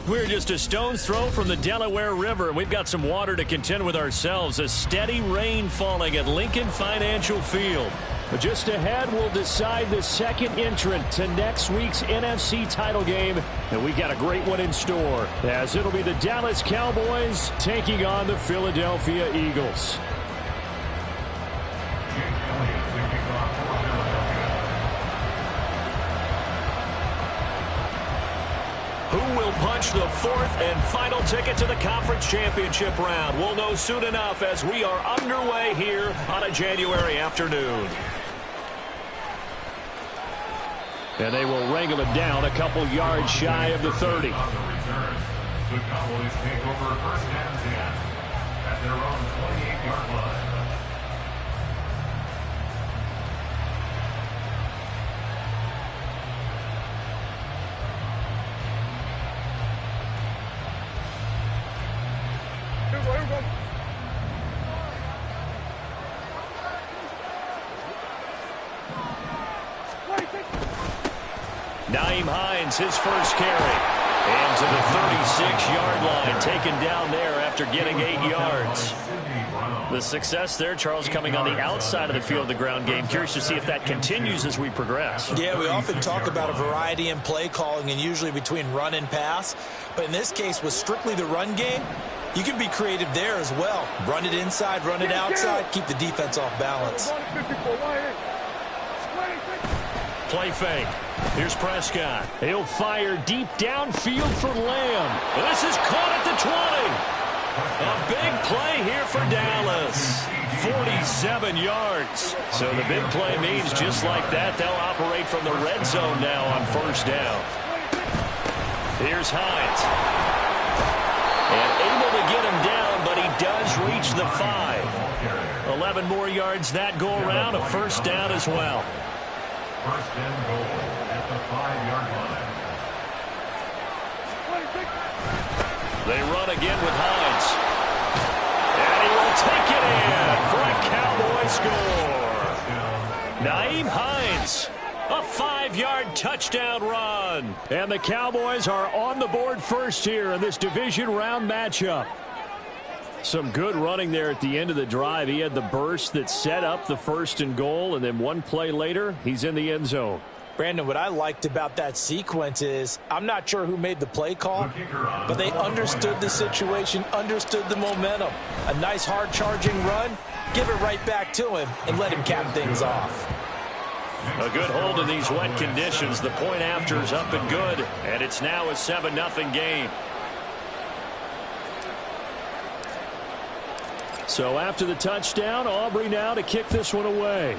We're just a stone's throw from the Delaware River, and we've got some water to contend with ourselves. A steady rain falling at Lincoln Financial Field. But just ahead, we'll decide the second entrant to next week's NFC title game, and we got a great one in store, as it'll be the Dallas Cowboys taking on the Philadelphia Eagles. Who will punch the fourth and final ticket to the conference championship round? We'll know soon enough as we are underway here on a January afternoon. And they will wrangle it down a couple yards shy of the 30. The Cowboys take over first and 10 at their own 28-yard line. Nyheim Hines, his first carry. And to the 36-yard line, taken down there after getting 8 yards. The success there, Charles, coming on the outside of the field of the ground game. Curious to see if that continues as we progress. Yeah, we often talk about a variety in play calling and usually between run and pass. But in this case, with strictly the run game, you can be creative there as well. Run it inside, run it outside, keep the defense off balance. Play fake. Here's Prescott. He'll fire deep downfield for Lamb. This is caught at the 20. A big play here for Dallas. 47 yards. So the big play means just like that, they'll operate from the red zone now on first down. Here's Hines. And able to get him down, but he does reach the 5. 11 more yards that go around, a first down as well. First and goal at the 5-yard line. They run again with Hines. And he will take it in for a Cowboy score. Nyheim Hines, a 5-yard touchdown run. And the Cowboys are on the board first here in this division round matchup. Some good running there at the end of the drive. He had the burst that set up the first and goal, and then one play later, he's in the end zone. Brandon, what I liked about that sequence is I'm not sure who made the play call, but they understood the situation, understood the momentum. A nice hard-charging run, give it right back to him, and let him cap things off. A good hold in these wet conditions. The point after is up and good, and it's now a 7-0 game. So after the touchdown, Aubrey now to kick this one away.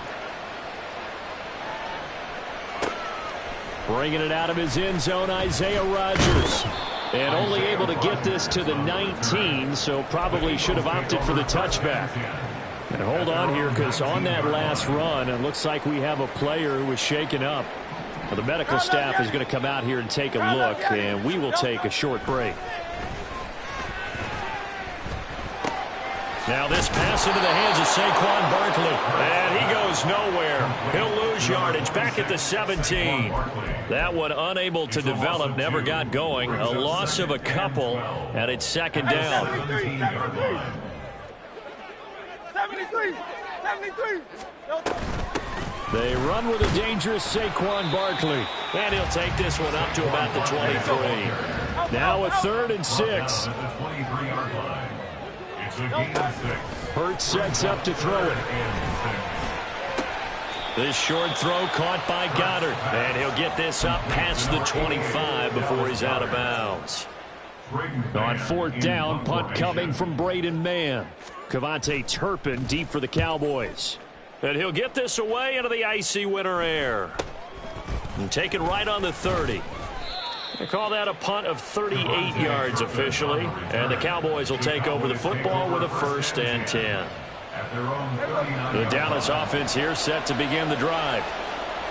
Bringing it out of his end zone, Isaiah Rodgers. And only able to get this to the 19, so probably should have opted for the touchback. And hold on here, because on that last run, it looks like we have a player who was shaken up. Well, the medical staff is going to come out here and take a look, and we will take a short break. Now this pass into the hands of Saquon Barkley. And he goes nowhere. He'll lose yardage back at the 17. That one unable to develop, never got going. A loss of a couple, and it's second down. 73. They run with a dangerous Saquon Barkley. And he'll take this one up to about the 23. Now a 3rd and 6. Hurts sets up to throw it. This short throw caught by Goddard. And he'll get this up past the 25 before he's out of bounds. On 4th down, punt coming from Braden Mann. Cavante Turpin deep for the Cowboys. And he'll get this away into the icy winter air. And taken right on the 30. They call that a punt of 38 yards officially. And the Cowboys will take over the football with a 1st and 10. The Dallas offense here set to begin the drive.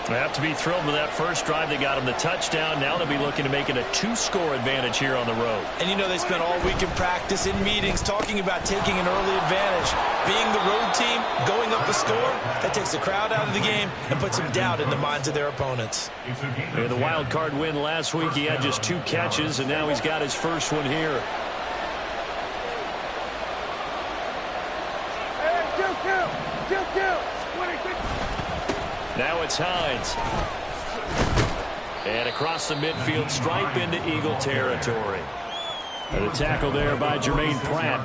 They have to be thrilled with that first drive. They got them the touchdown. Now they'll be looking to make it a 2-score advantage here on the road. And you know they spent all week in practice, in meetings, talking about taking an early advantage. Being the road team, going up a score, that takes the crowd out of the game and puts some doubt in the minds of their opponents. In the wild card win last week, he had just 2 catches, and now he's got his first one here. Now it's Hines. And across the midfield stripe into Eagle territory. And the tackle there by Jermaine Pratt.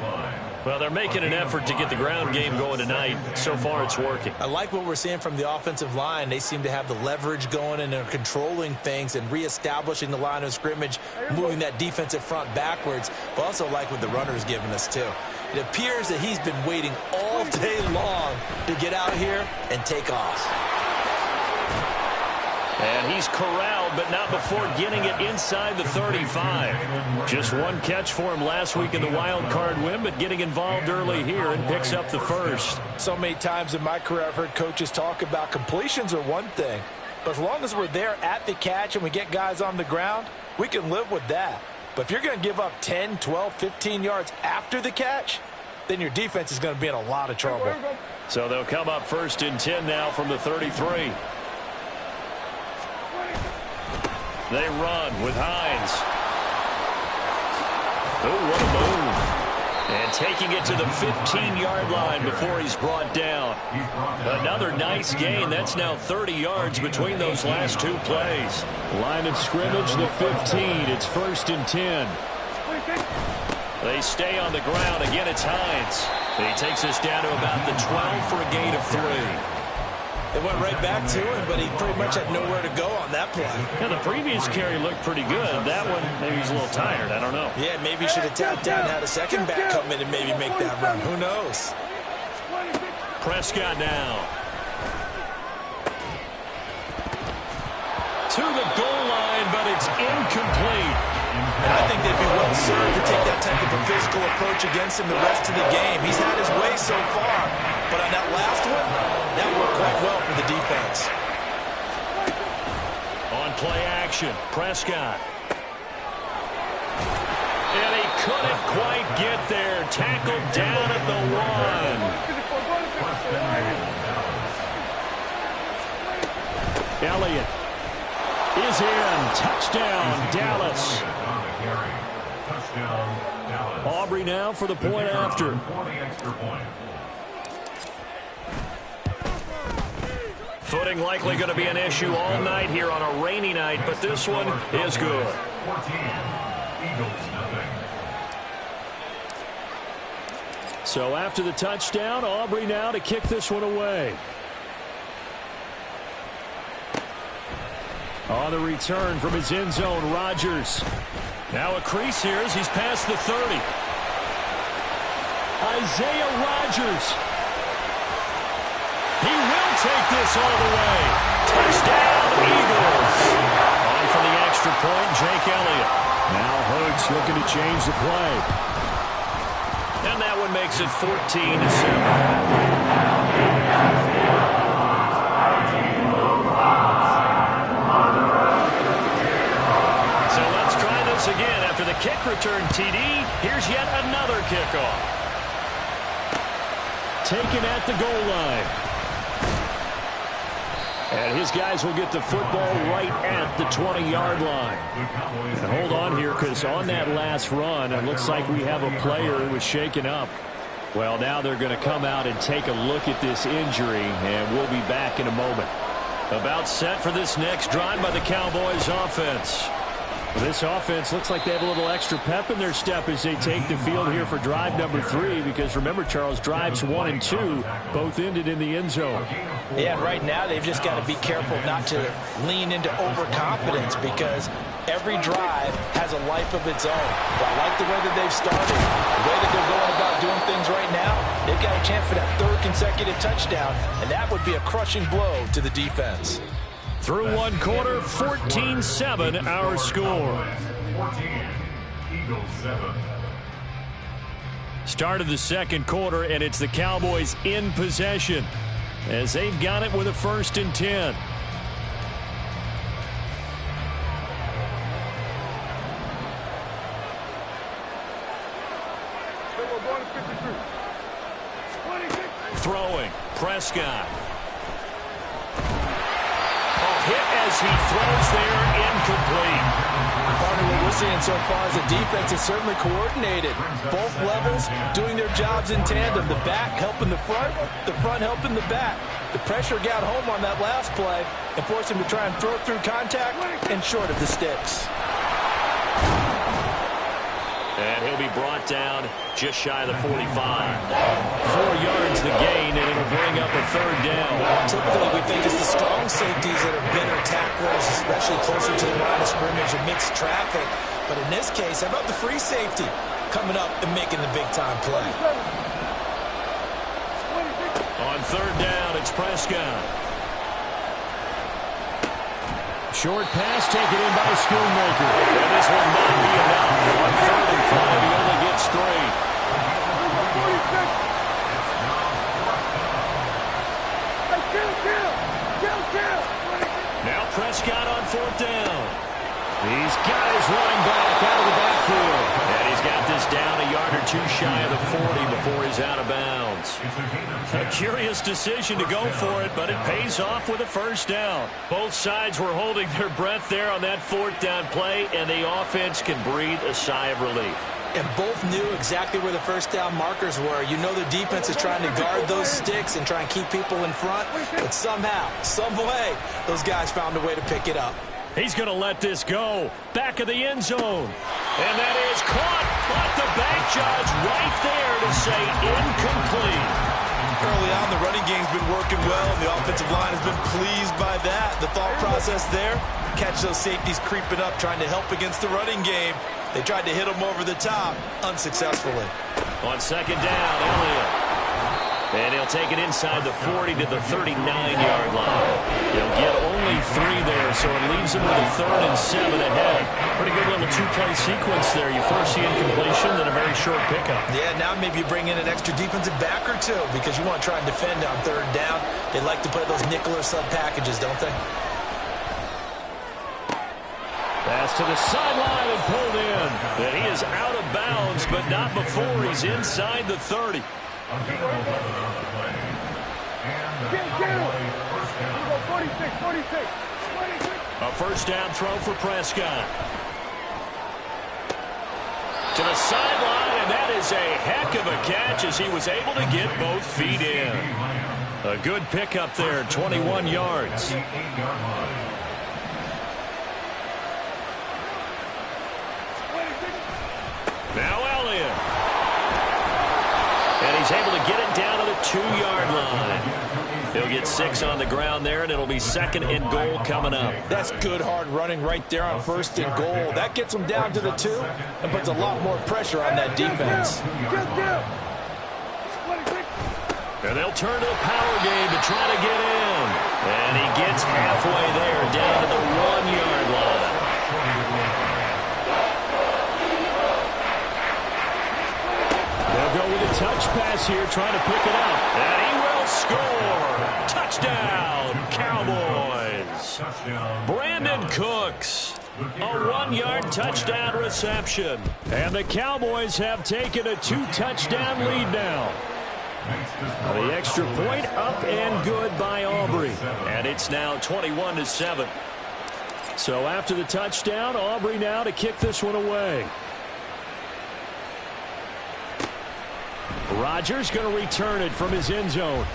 Well, they're making an effort to get the ground game going tonight. So far, it's working. I like what we're seeing from the offensive line. They seem to have the leverage going, and they're controlling things and reestablishing the line of scrimmage, moving that defensive front backwards. But also like what the runner's giving us, too. It appears that he's been waiting all day long to get out here and take off. And he's corralled, but not before getting it inside the 35. Just 1 catch for him last week in the wild card win, but getting involved early here and picks up the first. So many times in my career I've heard coaches talk about completions are one thing, but as long as we're there at the catch and we get guys on the ground, we can live with that. But if you're going to give up 10, 12, 15 yards after the catch, then your defense is going to be in a lot of trouble. So they'll come up 1st and 10 now from the 33. They run with Hines. Oh, what a move. And taking it to the 15-yard line before he's brought down. Another nice gain. That's now 30 yards between those last 2 plays. Line of scrimmage, the 15. It's 1st and 10. They stay on the ground. Again, it's Hines. He takes us down to about the 12 for a gain of 3. They went right back to him, but he pretty much had nowhere to go on that play. Yeah, the previous carry looked pretty good. That one, maybe he's a little tired. I don't know. Yeah, maybe he should have tapped out and had a second back come in and maybe make that run. Who knows? Prescott now. To the goal line, but it's incomplete. And I think they'd be well served to take that type of a physical approach against him the rest of the game. He's had his way so far, but on that last one, that worked quite well for the defense. On play action, Prescott. And he couldn't quite get there. Tackled down at the 1. Elliott is in. Touchdown, Dallas. Aubrey now for the point after. Footing likely going to be an issue all night here on a rainy night, but this one is good. So after the touchdown, Aubrey now to kick this one away. On the return from his end zone, Rodgers. Now a crease here as he's past the 30. Isaiah Rodgers. He will take this all the way. Touchdown, Eagles. On for the extra point, Jake Elliott. Now Hurts looking to change the play. And that one makes it 14-7. Again, after the kick return TD, here's yet another kickoff. Taken at the goal line. And his guys will get the football right at the 20-yard line. And hold on here, because on that last run, it looks like we have a player who was shaken up. Well, now they're going to come out and take a look at this injury, and we'll be back in a moment. About set for this next drive by the Cowboys offense. This offense looks like they have a little extra pep in their step as they take the field here for drive number 3, because remember, Charles, drives 1 and 2 both ended in the end zone. Yeah, and right now they've just got to be careful not to lean into overconfidence, because every drive has a life of its own. But I like the way that they've started, the way that they're going about doing things right now. They've got a chance for that 3rd consecutive touchdown, and that would be a crushing blow to the defense. Through 1 quarter, 14-7 our score. 14, Eagles 7. Start of the 2nd quarter, and it's the Cowboys in possession as they've got it with a 1st and 10. going to 53. 26. Throwing. Prescott. Hit as he throws there, incomplete. Partner, what we're seeing so far is the defense is certainly coordinated. Both levels doing their jobs in tandem. The back helping the front helping the back. The pressure got home on that last play and forced him to try and throw through contact and short of the sticks. And he'll be brought down just shy of the 45. 4 yards the gain, and it'll bring up a third down. Typically, we think it's the strong safeties that are better tacklers, especially closer to the line of scrimmage amidst traffic. But in this case, how about the free safety coming up and making the big-time play? On third down, it's Prescott. Short pass taken in by Schoonmaker. And this will not be enough. On 35, he only gets 3. Now Prescott on fourth down. He's got his running back out of the backfield. And he's got this down a yard or 2 shy of the 40 before he's out of bounds. A curious decision to go for it, but it pays off with a first down. Both sides were holding their breath there on that fourth down play, and the offense can breathe a sigh of relief. And both knew exactly where the first down markers were. You know the defense is trying to guard those sticks and try and keep people in front, but somehow, some way, those guys found a way to pick it up. He's going to let this go. Back of the end zone. And that is caught. But the bank judge right there to say incomplete. Early on, the running game's been working well, and the offensive line has been pleased by that. The thought process there, catch those safeties creeping up, trying to help against the running game. They tried to hit them over the top, unsuccessfully. On second down, Elliott. And he'll take it inside the 40 to the 39-yard line. He'll get only 3 there, so it leaves him with a 3rd and 7 ahead. Pretty good little 2-play sequence there. You first see incompletion, then a very short pickup. Yeah, now maybe you bring in an extra defensive back or 2 because you want to try and defend on third down. They like to play those nickel or sub packages, don't they? Pass to the sideline and pulled in. And he is out of bounds, but not before he's inside the 30. A first down throw for Prescott. To the sideline, and that is a heck of a catch as he was able to get both feet in. A good pickup there, 21 yards. Now Elliott. And he's able to get it down to the 2-yard line. He'll get 6 on the ground there, and it'll be 2nd and goal coming up. That's good hard running right there on 1st and goal. That gets them down to the 2 and puts a lot more pressure on that defense. And they'll turn to the power game to try to get in. And he gets halfway there, down to the 1-yard line. They'll go with a touch pass here, trying to pick it up. And he will score. Touchdown, Cowboys. Brandon Cooks. A 1-yard touchdown reception. And the Cowboys have taken a 2-touchdown lead now. The extra point up and good by Aubrey. And it's now 21-7. So after the touchdown, Aubrey now to kick this one away. Rodgers going to return it from his end zone.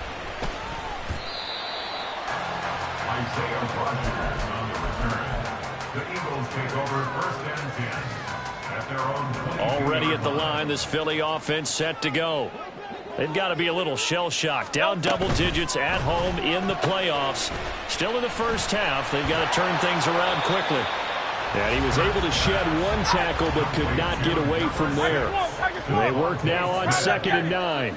Isaiah Rodgers on the return. The Eagles take over 1st and 10 at their own 20. Already at the line, this Philly offense set to go. They've got to be a little shell-shocked. Down double digits at home in the playoffs. Still in the first half. They've got to turn things around quickly. And he was able to shed 1 tackle but could not get away from there. They work now on 2nd and 9.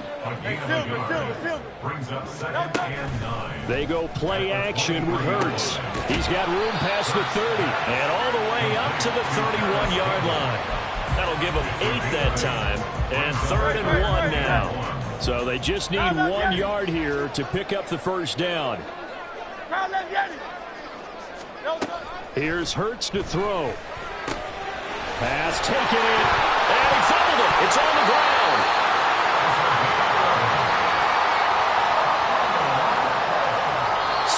Brings up 2nd and 9. They go play action with Hurts. He's got room past the 30 and all the way up to the 31-yard line. That'll give them 8 that time, and 3rd and 1 now. So they just need 1 yard here to pick up the first down. Here's Hurts to throw. Pass taken in, and he fumbled it. It's on the ground.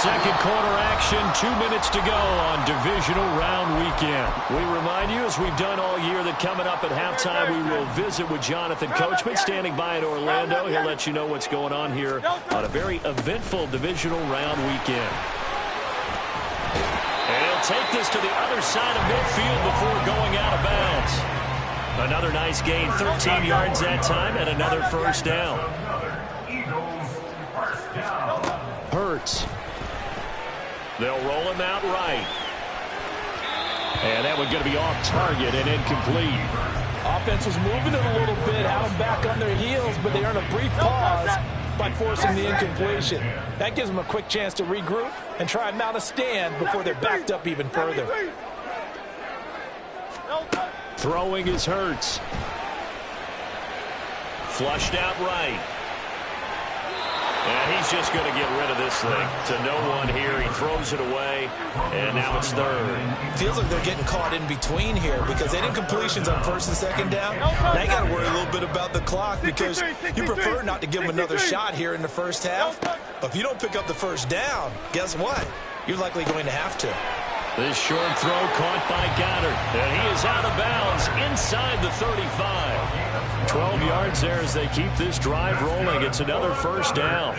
Second quarter action, 2 minutes to go on divisional round weekend. We remind you, as we've done all year, that coming up at halftime, we will visit with Jonathan Coachman standing by in Orlando. He'll let you know what's going on here on a very eventful divisional round weekend. And he'll take this to the other side of midfield before going out of bounds. Another nice gain, 13 yards that time, and another first down. Hurts. They'll roll him out right. And that one's going to be off target and incomplete. Offense was moving it a little bit, had them back on their heels, but they earned a brief pause by forcing the incompletion. That gives them a quick chance to regroup and try and mount a stand before they're backed up even further. Throwing is Hurts. Flushed out right. And he's just going to get rid of this thing. To no one here. He throws it away, and now it's third. Feels like they're getting caught in between here because they didn't completions on first and second down. Now you got to worry a little bit about the clock because you prefer not to give them another shot here in the first half. But if you don't pick up the first down, guess what? You're likely going to have to. This short throw caught by Goddard. And he is out of bounds inside the 35. 12 yards there as they keep this drive rolling. It's another first down.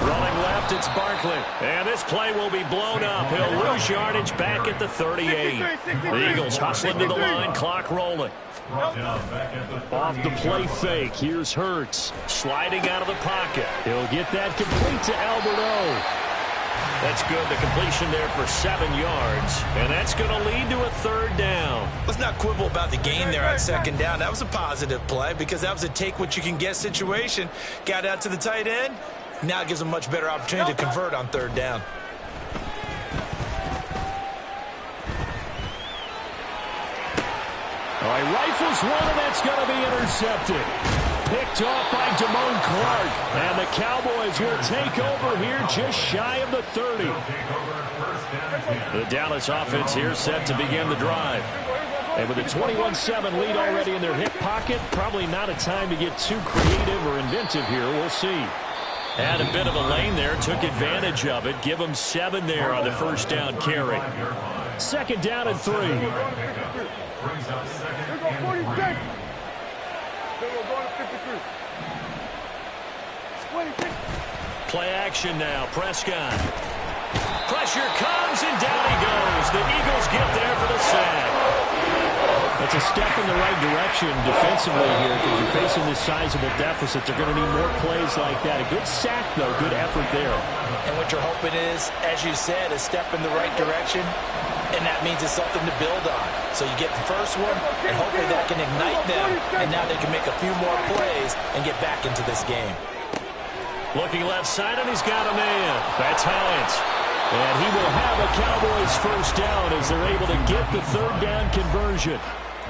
Running left, it's Barkley. And this play will be blown up. He'll lose yardage back at the 38. The Eagles hustling to the line, clock rolling. Off the play fake, here's Hurts. Sliding out of the pocket. He'll get that complete to Alberto. That's good. The completion there for 7 yards. And that's going to lead to a third down. Let's not quibble about the gain there on second down. That was a positive play because that was a take-what-you-can-get situation. Got out to the tight end. Now it gives them a much better opportunity to convert on third down. All right, rifles one, and that's going to be intercepted. Picked off by Damone Clark. And the Cowboys will take over here just shy of the 30. The Dallas offense here set to begin the drive. And with a 21-7 lead already in their hip pocket, probably not a time to get too creative or inventive here. We'll see. Had a bit of a lane there, took advantage of it. Give them 7 there on the first down carry. Second down and 3. Play action now. Prescott. Pressure comes, and down he goes. The Eagles get there for the sack. That's a step in the right direction defensively here because you're facing this sizable deficit. They're going to need more plays like that. A good sack, though. Good effort there. And what you're hoping is, as you said, a step in the right direction, and that means it's something to build on. So you get the first one, and hopefully that can ignite them, and now they can make a few more plays and get back into this game. Looking left side, and he's got a man. That's Hines. And he will have a Cowboys first down as they're able to get the third down conversion.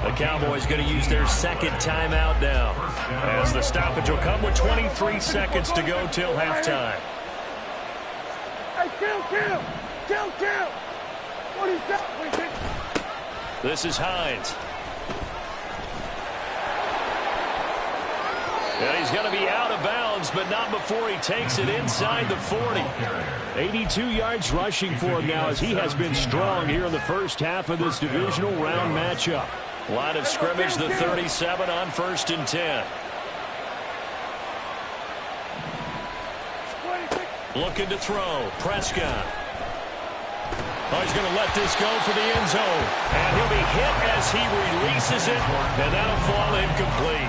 The Cowboys going to use their second timeout now, as the stoppage will come with 23 seconds to go till halftime. Hey, kill! What is that? This is Hines. And he's going to be out of bounds, but not before he takes it inside the 40. 82 yards rushing for him now as he has been strong here in the first half of this divisional round matchup. Line of scrimmage, the 37 on 1st and 10. Looking to throw. Prescott. Oh, he's going to let this go for the end zone. And he'll be hit as he releases it, and that'll fall incomplete.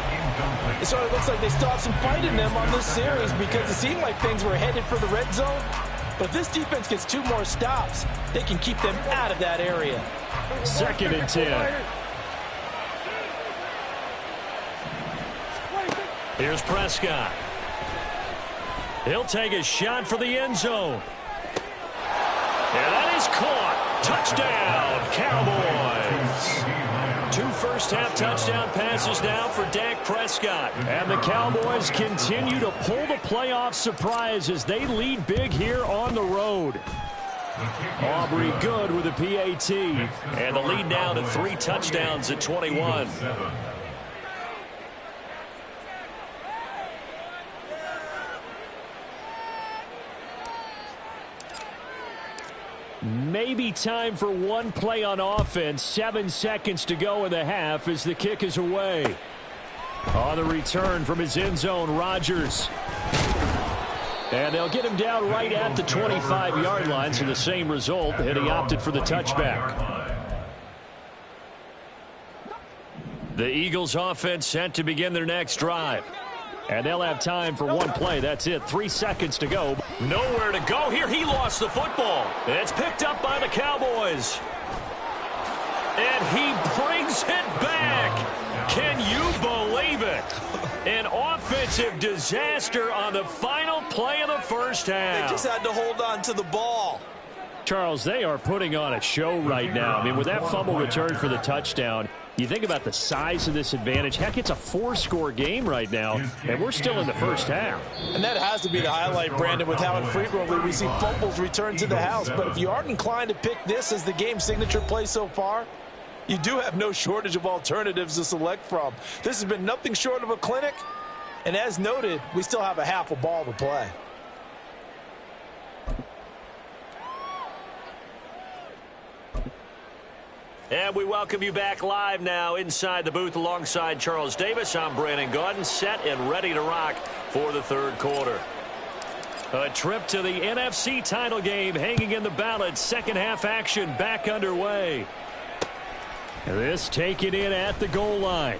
It sort of looks like they still have some fight in them on this series because it seemed like things were headed for the red zone. But if this defense gets 2 more stops, they can keep them out of that area. 2nd and 10. Here's Prescott. He'll take a shot for the end zone. And that is caught. Touchdown, Cowboys. 2 first-half touchdown passes now for Dak Prescott. And the Cowboys continue to pull the playoff surprise as they lead big here on the road. Aubrey good with a PAT. And the lead now to 3 touchdowns at 21. Maybe time for one play on offense. 7 seconds to go in the half as the kick is away. On the return from his end zone, Rodgers. And they'll get him down right at the 25-yard line, so the same result, and he opted for the touchback. The Eagles offense set to begin their next drive. And they'll have time for one play. That's it. 3 seconds to go. Nowhere to go here. He lost the football. It's picked up by the Cowboys. And he brings it back. Can you believe it? An offensive disaster on the final play of the first half. They just had to hold on to the ball. Charles, they are putting on a show right now. I mean, with that fumble return for the touchdown, you think about the size of this advantage. Heck, it's a 4-score game right now, and we're still in the first half. And that has to be the highlight, Brandon, with how infrequently we see fumbles return to the house. But if you aren't inclined to pick this as the game signature play so far, you do have no shortage of alternatives to select from. This has been nothing short of a clinic, and as noted, we still have a half a ball to play. And we welcome you back live now inside the booth alongside Charles Davis. I'm Brandon Gaudin, set and ready to rock for the third quarter. A trip to the NFC title game hanging in the balance. Second half action back underway. This taken in at the goal line.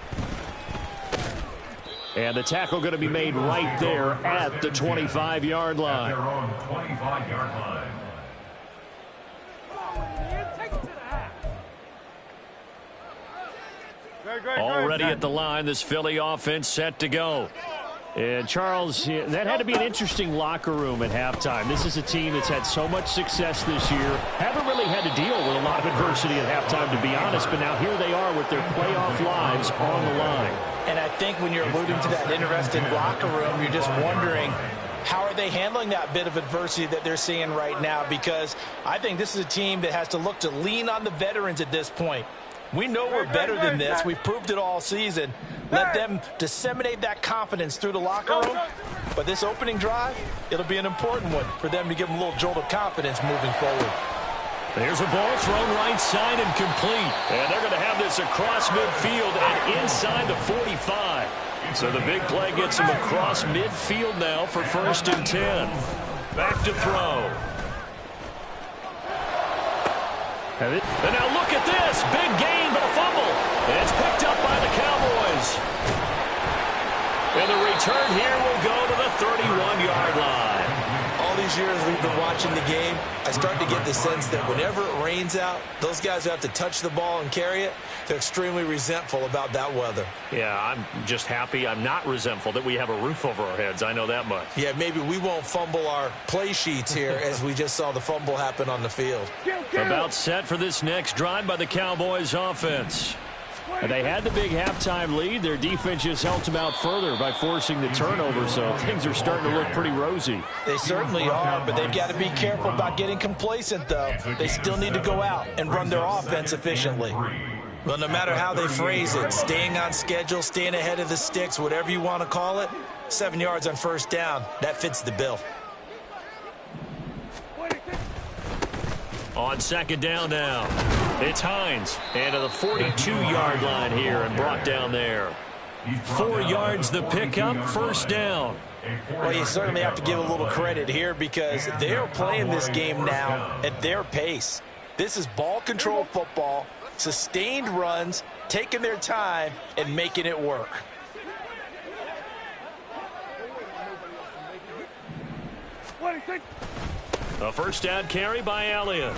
And the tackle going to be made right there at the 25-yard line. Their own 25-yard line. Already at the line, this Philly offense set to go. And, Charles, that had to be an interesting locker room at halftime. This is a team that's had so much success this year. Haven't really had to deal with a lot of adversity at halftime, to be honest. But now here they are with their playoff lives on the line. And I think when you're alluding to that interesting locker room, you're just wondering, how are they handling that bit of adversity that they're seeing right now? Because I think this is a team that has to look to lean on the veterans at this point. We know we're better than this. We've proved it all season. Let them disseminate that confidence through the locker room. But this opening drive, it'll be an important one for them to give them a little jolt of confidence moving forward. There's a ball thrown right side and complete. And they're going to have this across midfield and inside the 45. So the big play gets them across midfield now for 1st and 10. Back to throw. And now look at this. Big gain, but a fumble. And it's picked up by the Cowboys. And the return here will go to the 31-yard line. All these years we've been watching the game, I start to get the sense that whenever it rains out, those guys who have to touch the ball and carry it, they're extremely resentful about that weather. Yeah, I'm just happy I'm not resentful that we have a roof over our heads. I know that much. Yeah, maybe we won't fumble our play sheets here as we just saw the fumble happen on the field. About set for this next drive by the Cowboys offense. And they had the big halftime lead. Their defense just helped them out further by forcing the turnover, so things are starting to look pretty rosy. They certainly are, but they've got to be careful about getting complacent, though. They still need to go out and run their offense efficiently. Well, no matter how they phrase it, staying on schedule, staying ahead of the sticks, whatever you want to call it, 7 yards on 1st down, that fits the bill. On 2nd down now, it's Hines. And to the 42-yard line here and brought down there. 4 yards the pickup, 1st down. Well, you certainly have to give a little credit here because they're playing this game now at their pace. This is ball control football, sustained runs, taking their time, and making it work. A 1st down carry by Elliott.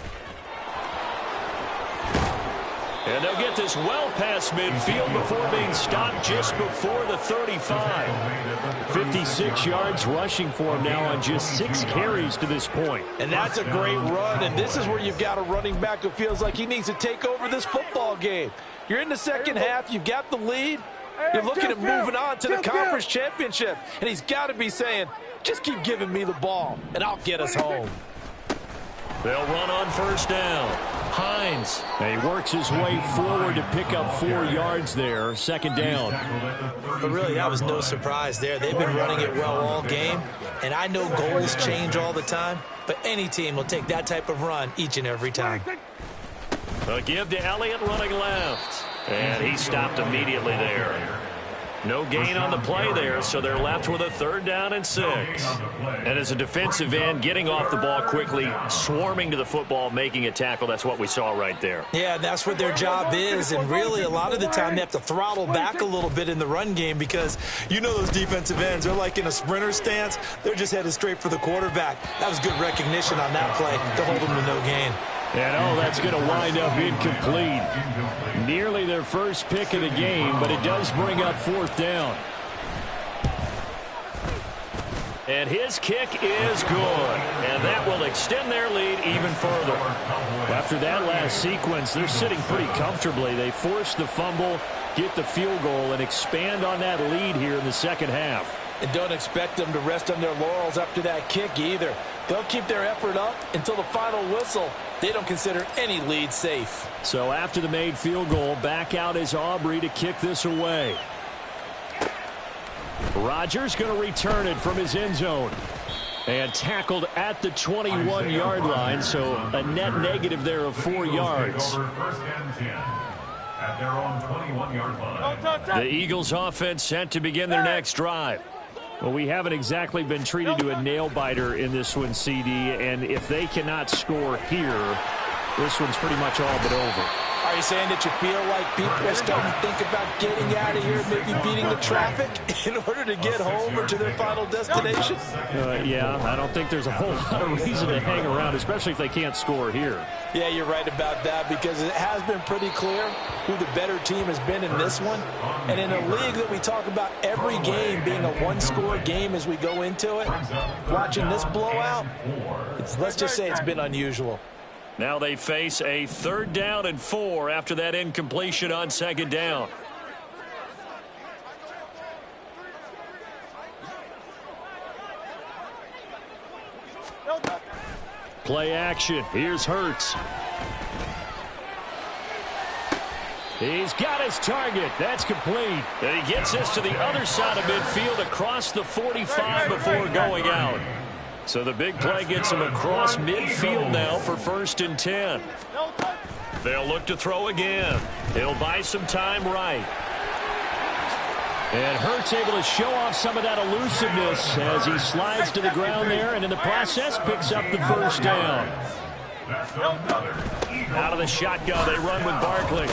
And they'll get this well past midfield before being stopped just before the 35. 56 yards rushing for him now on just 6 carries to this point. And that's a great run, and this is where you've got a running back who feels like he needs to take over this football game. You're in the second half, you've got the lead, you're looking at moving on to the conference championship, and he's got to be saying, just keep giving me the ball, and I'll get us home. They'll run on first down. Hines. He works his way forward to pick up 4 yards there. Second down. But really, that was no surprise there. They've been running it well all game. And I know goals change all the time, but any team will take that type of run each and every time. A give to Elliott running left. And he stopped immediately there. No gain on the play there, so they're left with a 3rd down and 6. And as a defensive end, getting off the ball quickly, swarming to the football, making a tackle, that's what we saw right there. Yeah, that's what their job is, and really a lot of the time they have to throttle back a little bit in the run game because you know those defensive ends, they're like in a sprinter stance. They're just headed straight for the quarterback. That was good recognition on that play to hold them to no gain. And that's going to wind up incomplete. Nearly their first pick of the game, but it does bring up 4th down. And his kick is good. And that will extend their lead even further. After that last sequence, they're sitting pretty comfortably. They force the fumble, get the field goal, and expand on that lead here in the second half. And don't expect them to rest on their laurels after that kick either. They'll keep their effort up until the final whistle. They don't consider any lead safe. So after the made field goal, back out is Aubrey to kick this away. Rodgers going to return it from his end zone. And tackled at the 21-yard line, so a net negative there of 4 yards. At their own 21-yard line. The Eagles offense set to begin their next drive. Well, we haven't exactly been treated to a nail-biter in this one, CD, and if they cannot score here, this one's pretty much all but over. Are you saying that you feel like people are starting to think about getting out of here, maybe beating the traffic in order to get home or to their final destination? Yeah, I don't think there's a whole lot of reason to hang around, especially if they can't score here. Yeah, you're right about that because it has been pretty clear who the better team has been in this one. And in a league that we talk about every game being a one-score game as we go into it, watching this blowout, let's just say it's been unusual. Now they face a 3rd down and 4 after that incompletion on 2nd down. Play action. Here's Hurts. He's got his target. That's complete. And he gets this to the other side of midfield across the 45 before going out. So the big play gets him across midfield now for 1st and 10. They'll look to throw again. He'll buy some time right. And Hurts able to show off some of that elusiveness as he slides to the ground there, and in the process picks up the 1st down. Out of the shotgun, they run with Barkley.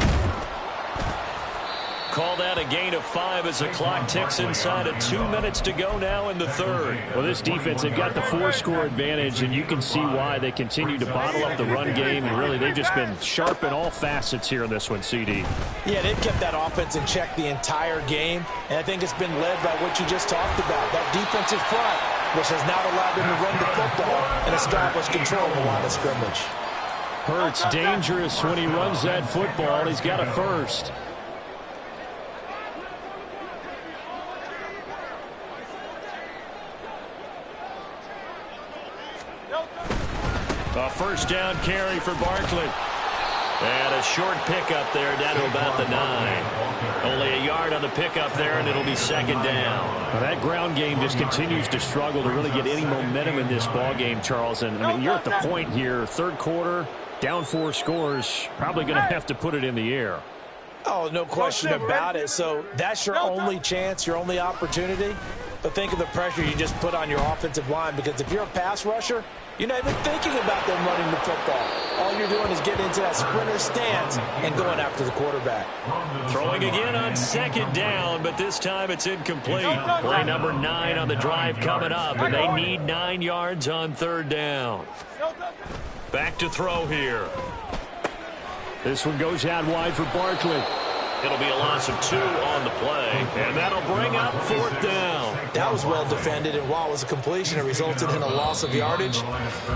Call that a gain of 5 as the clock ticks inside of 2 minutes to go now in the 3rd. Well, this defense, they've got the 4-score advantage, and you can see why they continue to bottle up the run game, and really they've just been sharp in all facets here in this one, CD. Yeah, they've kept that offense in check the entire game, and I think it's been led by what you just talked about, that defensive front, which has not allowed them to run the football and establish control of the line of scrimmage. Hurts dangerous when he runs that football. He's got a 1st. A 1st down carry for Barkley. And a short pickup there down to about the 9. Only a yard on the pickup there, and it'll be 2nd down. Well, that ground game just continues to struggle to really get any momentum in this ball game, Charles. And I mean, you're at the point here, 3rd quarter, down 4 scores, probably going to have to put it in the air. Oh, no question about it. So that's your only chance, your only opportunity. But think of the pressure you just put on your offensive line, because if you're a pass rusher, you're not even thinking about them running the football. All you're doing is getting into that sprinter stance and going after the quarterback. Throwing again on 2nd down, but this time it's incomplete. Play number 9 on the drive coming up, and they need 9 yards on 3rd down. Back to throw here. This one goes out wide for Barkley. It'll be a loss of 2 on the play, and that'll bring up 4th down. That was well defended, and while it was a completion, it resulted in a loss of yardage.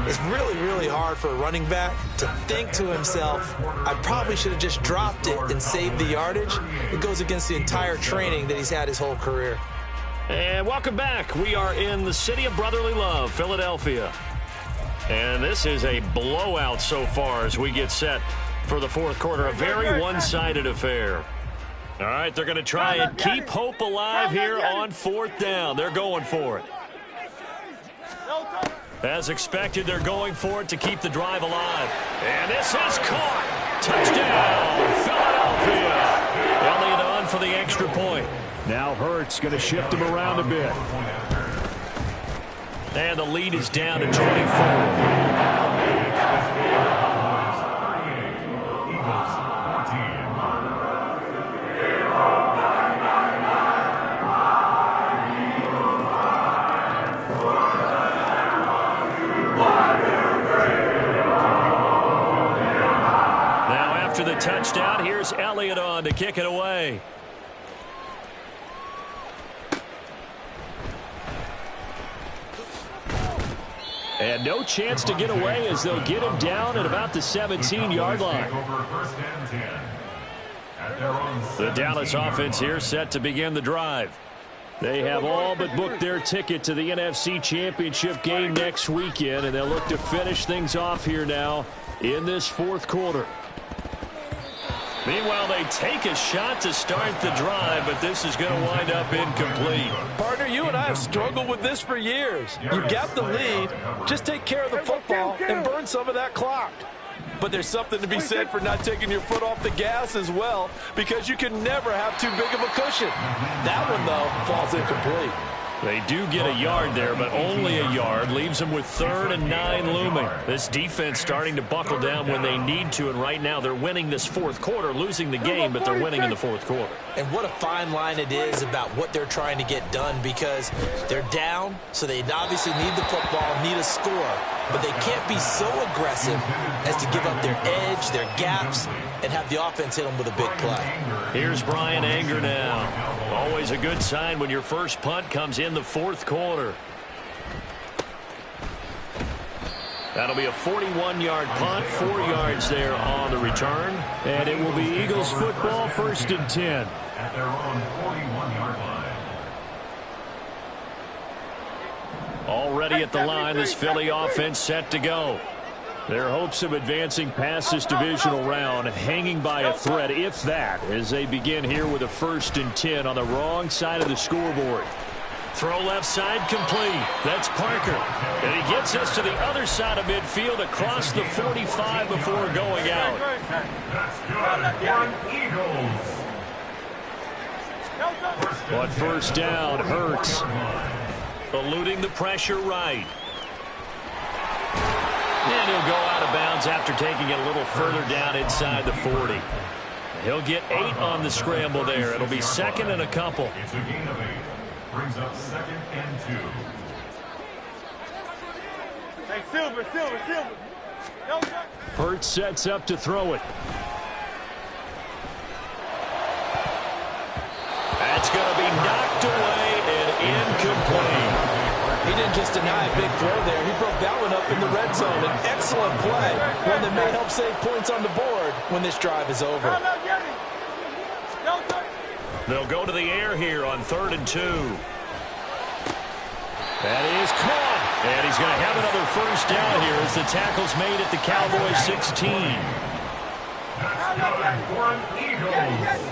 It's really, really hard for a running back to think to himself, I probably should have just dropped it and saved the yardage. It goes against the entire training that he's had his whole career. And welcome back. We are in the city of brotherly love, Philadelphia. And this is a blowout so far as we get set for the fourth quarter. A very one-sided affair. All right, they're going to try and keep hope alive here on fourth down. They're going for it. As expected, they're going for it to keep the drive alive. And this is caught. Touchdown, Philadelphia. Elliott on for the extra point. Now Hurts going to shift him around a bit. And the lead is down to 24. After the touchdown, here's Elliott on to kick it away. And no chance to get away as they'll get him down at about the 17-yard line. The Dallas offense here set to begin the drive. They have all but booked their ticket to the NFC Championship game next weekend, and they'll look to finish things off here now in this fourth quarter. Meanwhile, they take a shot to start the drive, but this is going to wind up incomplete. Partner, you and I have struggled with this for years. You got the lead, just take care of the football and burn some of that clock. But there's something to be said for not taking your foot off the gas as well, because you can never have too big of a cushion. That one, though, falls incomplete. They do get a yard there, but only a yard. Leaves them with 3rd and 9 looming. This defense starting to buckle down when they need to, and right now they're winning this fourth quarter, losing the game, but they're winning in the fourth quarter. And what a fine line it is about what they're trying to get done, because they're down, so they obviously need the football, need a score, but they can't be so aggressive as to give up their edge, their gaps, and have the offense hit them with a big play. Here's Brian Anger now. Always a good sign when your first punt comes in the fourth quarter. That'll be a 41-yard punt, 4 yards there on the return. And it will be Eagles football, 1st and 10. At their own 41-yard line. Already at the line, this Philly offense set to go. Their hopes of advancing past this divisional round hanging by a thread, if that, as they begin here with a 1st and 10 on the wrong side of the scoreboard. Throw left side complete. That's Parker. And he gets us to the other side of midfield across the 45 before going out. That's good for Eagles. But first down, Hurts. Eluding the pressure right. And he'll go out of bounds after taking it a little further down inside the 40. He'll get 8 on the scramble there. It'll be 2nd and a couple. It's a gain of 8. Brings up 2nd and 2. Hey, Silver. Hurts sets up to throw it. That's going to be knocked away and incomplete. He didn't just deny a big throw there. He broke that one up in the red zone. An excellent play, one that may help save points on the board when this drive is over. They'll go to the air here on 3rd and 2. That is caught. And he's going to have another first down here as the tackle's made at the Cowboys 16. That's good for Eagles.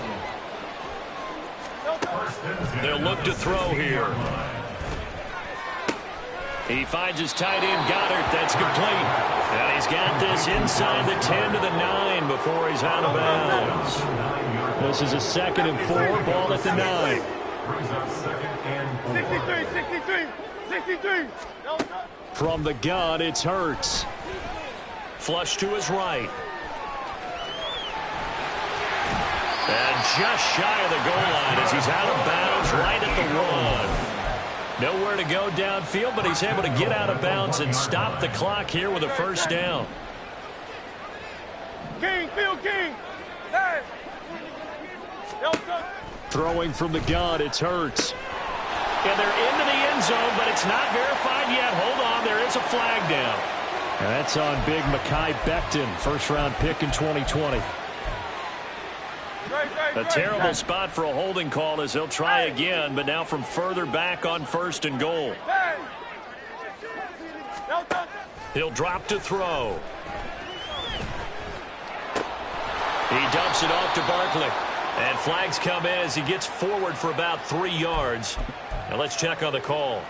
They'll look to throw here. He finds his tight end, Goddard. That's complete. And he's got this inside the 10 to the 9 before he's out of bounds. This is a 2nd and 4, ball at the 9. Brings up 2nd and 63. From the gun, it's Hurts. Flush to his right. And just shy of the goal line as he's out of bounds right at the 1. Nowhere to go downfield, but he's able to get out of bounds and stop the clock here with a first down. King, Phil King. Hey. Throwing from the gun, it's Hurts. And they're into the end zone, but it's not verified yet. Hold on, there is a flag down. And that's on big Mekhi Becton, 1st-round pick in 2020. A terrible spot for a holding call as they'll try again, but now from further back on 1st and goal. He'll drop to throw. He dumps it off to Barkley. And flags come in as he gets forward for about 3 yards. Now let's check on the call.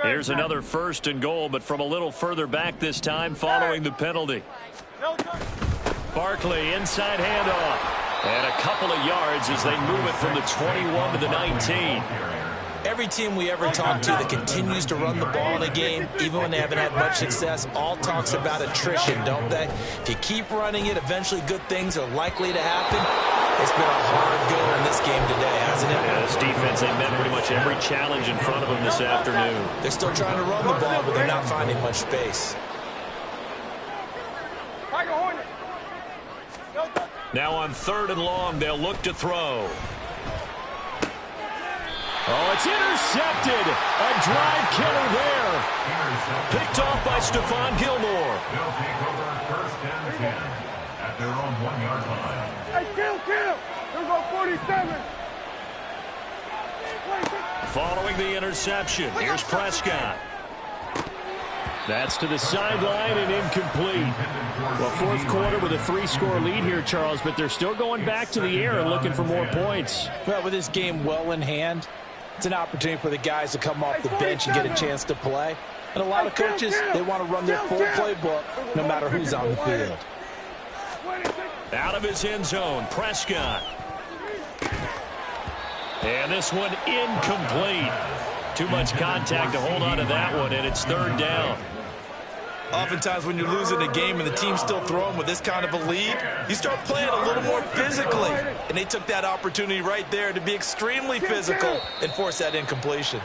Here's another 1st and goal, but from a little further back this time following the penalty. Barkley, inside handoff. And a couple of yards as they move it from the 21 to the 19. Every team we ever talk to that continues to run the ball in a game, even when they haven't had much success, all talks about attrition, don't they? If you keep running it, eventually good things are likely to happen. It's been a hard go in this game today, hasn't it? Yeah, this defense, they met pretty much every challenge in front of them this afternoon. They're still trying to run the ball, but they're not finding much space. Now on 3rd and long, they'll look to throw. Oh, it's intercepted. A drive killer there. Picked off by Stephon Gilmore. They'll take over 1st and 10 at their own 1-yard line. Hey, kill! Here go 47. Following the interception, here's Prescott. That's to the sideline and incomplete. Well, 4th quarter with a 3-score lead here, Charles, but they're still going back to the air and looking for more points. Well, with this game well in hand, it's an opportunity for the guys to come off the bench and get a chance to play. And a lot of coaches, they want to run their full playbook no matter who's on the field. Out of his end zone, Prescott. And this one incomplete. Too much contact to hold on to that one, and it's 3rd down. Oftentimes when you're losing a game and the team's still throwing with this kind of a lead, you start playing a little more physically. And they took that opportunity right there to be extremely physical and force that incompletion.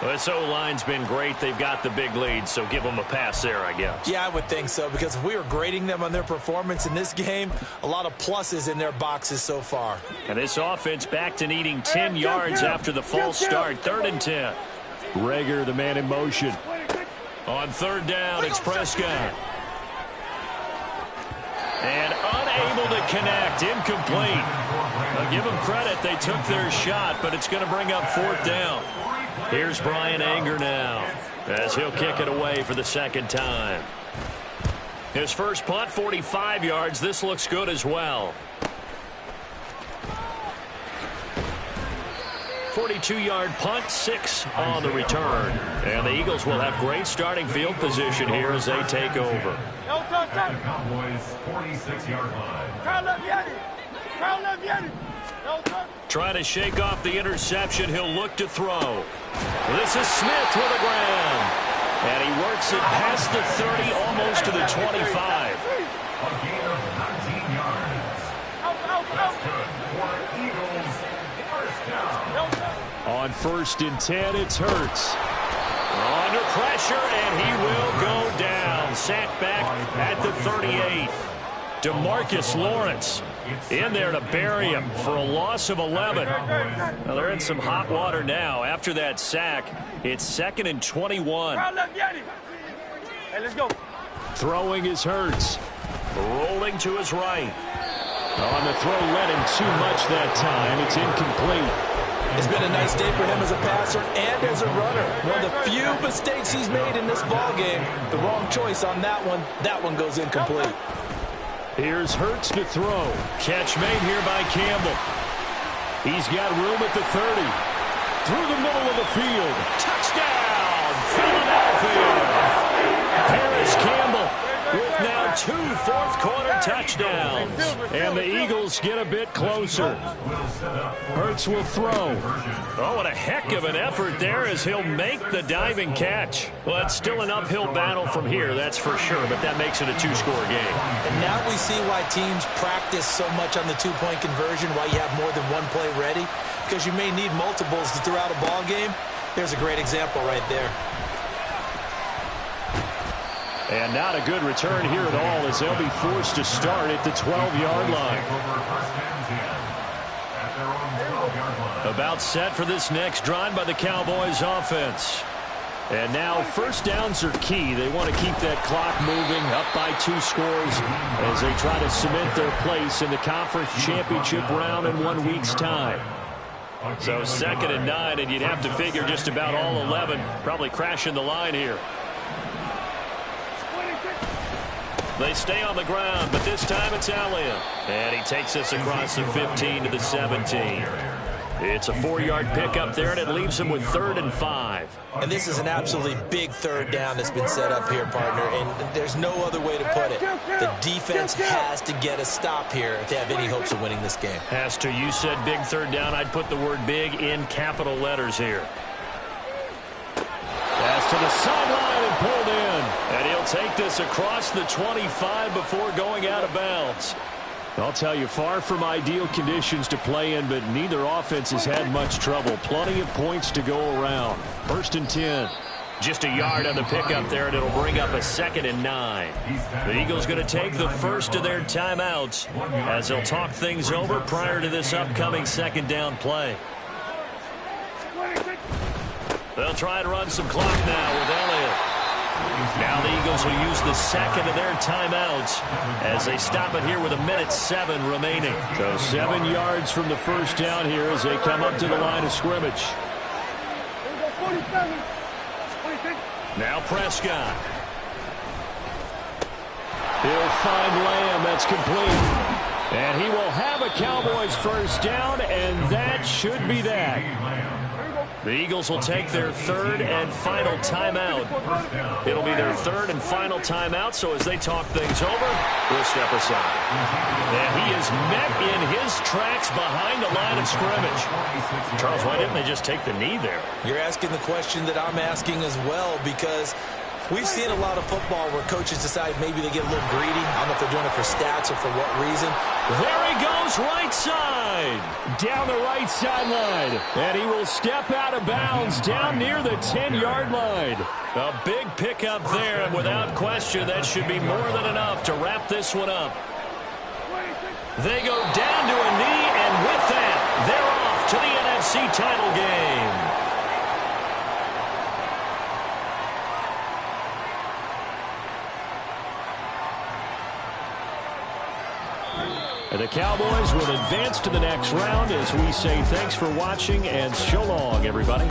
Well, this O-line's been great. They've got the big lead, so give them a pass there, I guess. Yeah, I would think so, because if we were grading them on their performance in this game, a lot of pluses in their boxes so far. And this offense back to needing 10 yards after the false start. 3rd and 10. Rager, the man in motion. On 3rd down, it's Prescott. And unable to connect. Incomplete. I'll give them credit. They took their shot, but it's going to bring up 4th down. Here's Brian Anger now as he'll kick it away for the 2nd time. His first punt, 45 yards. This looks good as well. 42-yard punt, 6 on the return. And the Eagles will have great starting field position here as they take over. At the Cowboys' 46-yard line. Trying to shake off the interception. He'll look to throw. This is Smith with the ground. And he works it past the 30, almost to the 25. A gain of 19 yards. That's good for Eagles. 1st down. On 1st and 10, it's Hurts. Under pressure, and he will go down. Sacked back at the 38. DeMarcus Lawrence in there to bury him for a loss of 11. Well, they're in some hot water now. After that sack, it's 2nd and 21. Hey, let's go. Throwing is Hurts. Rolling to his right. On the throw, led him too much that time. It's incomplete. It's been a nice day for him as a passer and as a runner. One of the few mistakes he's made in this ballgame. The wrong choice on that one. That one goes incomplete. Here's Hurts to throw. Catch made here by Campbell. He's got room at the 30. Through the middle of the field. Touchdown, Philadelphia. Paris Campbell with now 2 fourth-quarter touchdowns. And the Eagles get a bit closer. Hurts will throw. Oh, what a heck of an effort there as he'll make the diving catch. Well, it's still an uphill battle from here, that's for sure, but that makes it a 2-score game. And now we see why teams practice so much on the 2-point conversion, why you have more than one play ready, because you may need multiples throughout a ball game. There's a great example right there. And not a good return here at all as they'll be forced to start at the 12-yard line. About set for this next drive by the Cowboys offense. And now first downs are key. They want to keep that clock moving, up by 2 scores as they try to cement their place in the conference championship round in 1 week's time. So 2nd and 9, and you'd have to figure just about all 11 probably crashing the line here. They stay on the ground, but this time it's Elliott. And he takes us across the 15 to the 17. It's a 4-yard pickup there, and it leaves him with 3rd and 5. And this is an absolutely big 3rd down that's been set up here, partner, and there's no other way to put it. The defense has to get a stop here if they have any hopes of winning this game. Has to. You said big 3rd down. I'd put the word big in capital letters here. Pass to the sideline and pulled in. And he'll take this across the 25 before going out of bounds. I'll tell you, far from ideal conditions to play in, but neither offense has had much trouble. Plenty of points to go around. 1st and 10. Just a yard on the pickup there, and it'll bring up a 2nd and 9. The Eagles going to take the first of their timeouts as they'll talk things over prior to this upcoming 2nd down play. They'll try to run some clock now with Elliott. Now the Eagles will use the 2nd of their timeouts as they stop it here with 1:07 remaining. So 7 yards from the first down here as they come up to the line of scrimmage. Now Prescott. He'll find Lamb. That's complete. And he will have a Cowboys first down, and that should be that. The Eagles will take their 3rd and final timeout. It'll be their 3rd and final timeout, so as they talk things over, we'll step aside. And he is met in his tracks behind the line of scrimmage. Charles, why didn't they just take the knee there? You're asking the question that I'm asking as well, because we've seen a lot of football where coaches decide maybe they get a little greedy. I don't know if they're doing it for stats or for what reason. There he goes, right side. Down the right sideline. And he will step out of bounds down near the 10-yard line. A big pickup there, and without question, that should be more than enough to wrap this one up. They go down to a knee, and with that, they're off to the NFC title game. The Cowboys will advance to the next round as we say thanks for watching and so long, everybody.